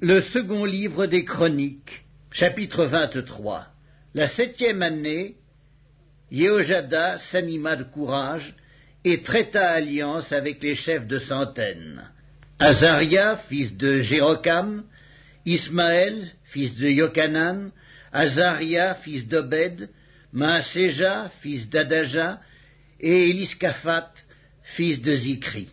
Le second livre des Chroniques, chapitre 23. La 7e année, Jéhojada s'anima de courage et traita alliance avec les chefs de centaines. Azaria, fils de Jérokam, Ismaël, fils de Yochanan, Azaria, fils d'Obed, Maaséja, fils d'Adaja, et Éliscaphat, fils de Zikri.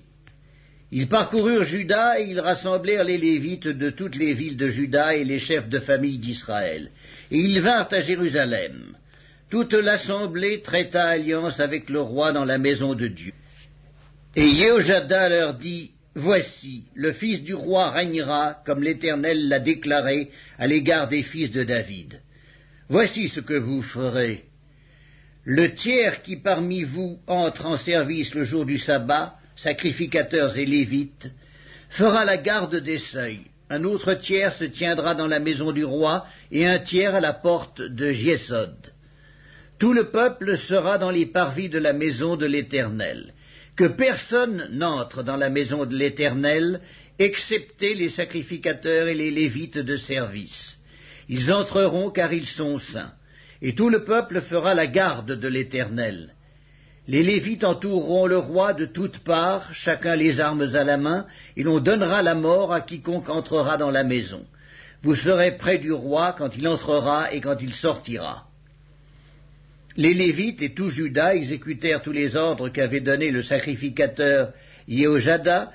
Ils parcoururent Juda et ils rassemblèrent les Lévites de toutes les villes de Juda et les chefs de famille d'Israël. Et ils vinrent à Jérusalem. Toute l'assemblée traita alliance avec le roi dans la maison de Dieu. Et Jéhojada leur dit, « Voici, le fils du roi régnera, comme l'Éternel l'a déclaré, à l'égard des fils de David. Voici ce que vous ferez. Le tiers qui parmi vous entre en service le jour du sabbat, sacrificateurs et lévites, fera la garde des seuils. Un autre tiers se tiendra dans la maison du roi, et un tiers à la porte de Jesod. Tout le peuple sera dans les parvis de la maison de l'Éternel. Que personne n'entre dans la maison de l'Éternel, excepté les sacrificateurs et les lévites de service. Ils entreront car ils sont saints, et tout le peuple fera la garde de l'Éternel. Les Lévites entoureront le roi de toutes parts, chacun les armes à la main, et l'on donnera la mort à quiconque entrera dans la maison. Vous serez près du roi quand il entrera et quand il sortira. Les Lévites et tout Juda exécutèrent tous les ordres qu'avait donnés le sacrificateur Jéhojada.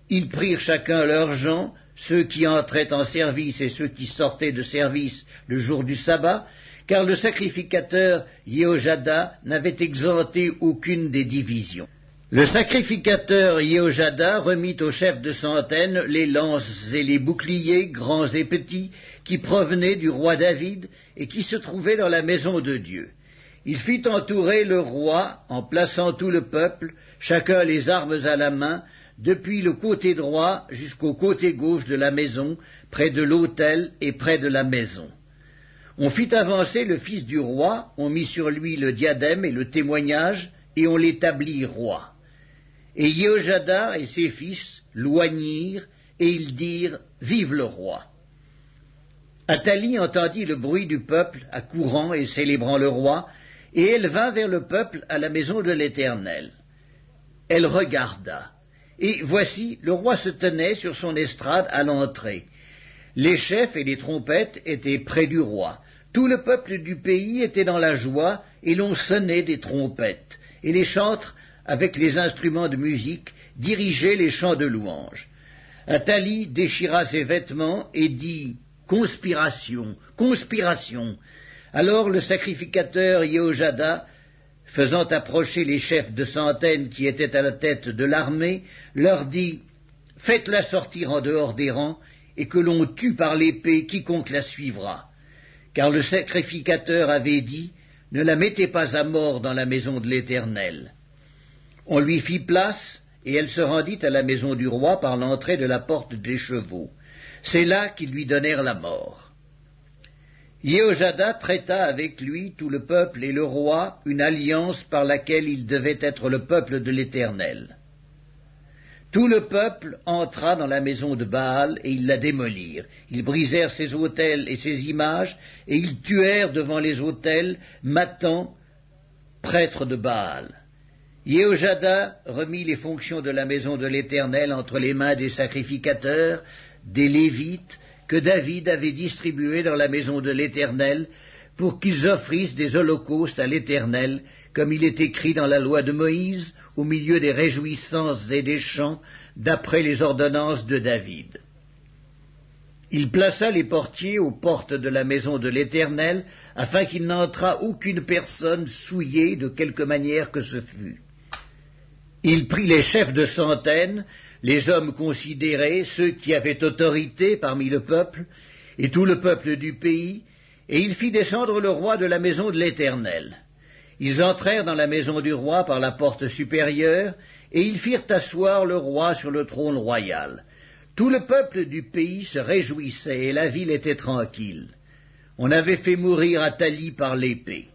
Ils prirent chacun leurs gens, ceux qui entraient en service et ceux qui sortaient de service le jour du sabbat, car le sacrificateur Jéhojada n'avait exempté aucune des divisions. Le sacrificateur Jéhojada remit aux chefs de centaines les lances et les boucliers, grands et petits, qui provenaient du roi David et qui se trouvaient dans la maison de Dieu. Il fit entourer le roi en plaçant tout le peuple, chacun les armes à la main, depuis le côté droit jusqu'au côté gauche de la maison, près de l'autel et près de la maison. On fit avancer le fils du roi, on mit sur lui le diadème et le témoignage, et on l'établit roi. Et Jéhojada et ses fils l'oignirent, et ils dirent « Vive le roi !» Athalie entendit le bruit du peuple accourant et célébrant le roi, et elle vint vers le peuple à la maison de l'Éternel. Elle regarda, et voici, le roi se tenait sur son estrade à l'entrée. Les chefs et les trompettes étaient près du roi. Tout le peuple du pays était dans la joie, et l'on sonnait des trompettes, et les chantres, avec les instruments de musique, dirigeaient les chants de louange. Athalie déchira ses vêtements et dit « Conspiration, conspiration !» Alors le sacrificateur Jéhojada, faisant approcher les chefs de centaines qui étaient à la tête de l'armée, leur dit « Faites-la sortir en dehors des rangs, et que l'on tue par l'épée quiconque la suivra. » Car le sacrificateur avait dit « Ne la mettez pas à mort dans la maison de l'Éternel. » On lui fit place, et elle se rendit à la maison du roi par l'entrée de la porte des chevaux. C'est là qu'ils lui donnèrent la mort. Jéhojada traita avec lui tout le peuple et le roi une alliance par laquelle il devait être le peuple de l'Éternel. Tout le peuple entra dans la maison de Baal, et ils la démolirent. Ils brisèrent ses autels et ses images, et ils tuèrent devant les autels Mathan, prêtre de Baal. Jéhojada remit les fonctions de la maison de l'Éternel entre les mains des sacrificateurs, des Lévites, que David avait distribués dans la maison de l'Éternel, pour qu'ils offrissent des holocaustes à l'Éternel, comme il est écrit dans la loi de Moïse, au milieu des réjouissances et des chants, d'après les ordonnances de David. Il plaça les portiers aux portes de la maison de l'Éternel, afin qu'il n'entrât aucune personne souillée de quelque manière que ce fût. Il prit les chefs de centaines, les hommes considérés, ceux qui avaient autorité parmi le peuple, et tout le peuple du pays, et il fit descendre le roi de la maison de l'Éternel. Ils entrèrent dans la maison du roi par la porte supérieure, et ils firent asseoir le roi sur le trône royal. Tout le peuple du pays se réjouissait, et la ville était tranquille. On avait fait mourir Athalie par l'épée.